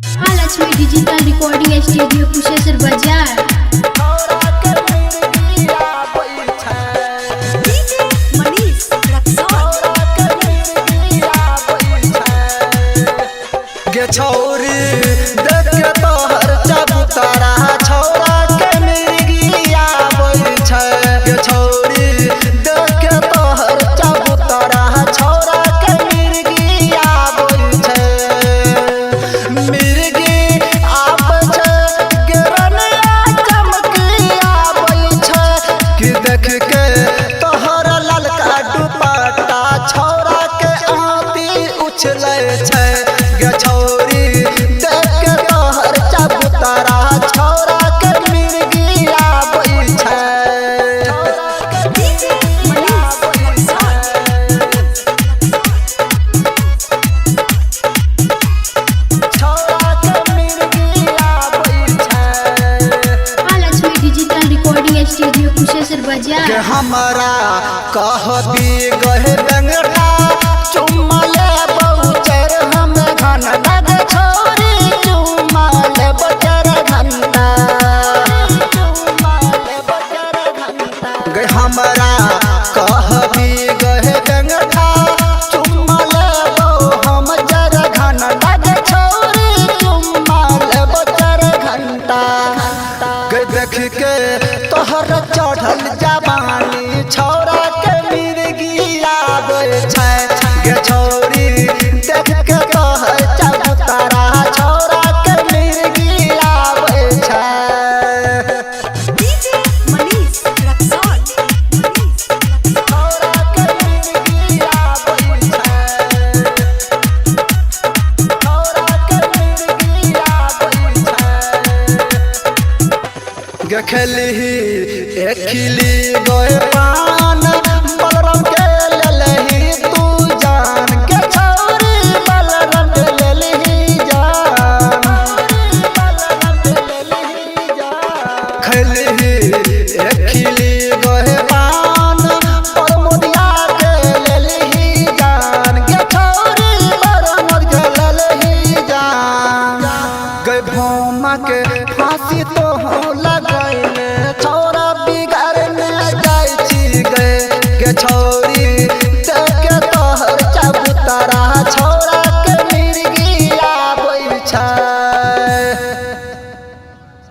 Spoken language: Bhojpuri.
Mahalakshmi digital recording studio Kusheshwar बाजार। छौरी देख के तोहर चबूतरा छौरा के मिर्गिया बोल छै गे छौरी देख के तोहर चबूतरा छौरा के मिर्गिया बोल छै मिर्गी आब छै गिरनिया चमकिया बोल छै कि देख के तोहर ललका दुपट्टा छौरा के आँती उछलै छै गे छौरी देख के तोहर चबूतरा छौरा के मिर्गिया बोल छै छौरा के मिर्गिया बोल छै Mahalakshmi digital recording studio Kusheshwar के बाजार। हमरा कहबी गहे बेंगटा चुम्मा ले बहुचर हम घन लग छोरी चुम्मा ले बचर घंटा गे हमरा कहबी गहे बेंगटा चुम्मा ले हम जर घन लग छोरी चुम्मा ले बचर घंटा गे देख के तोहर चढ़ल जवानी छौरा के मिर्गिया बोल छै गे छौरी देख के तोहर चबूतरा छौरा के मिर्गिया बोल छै छौरा के मिर्गिया बोल छै छौरा के मिर्गिया बोल छै गखली एकली गोए पान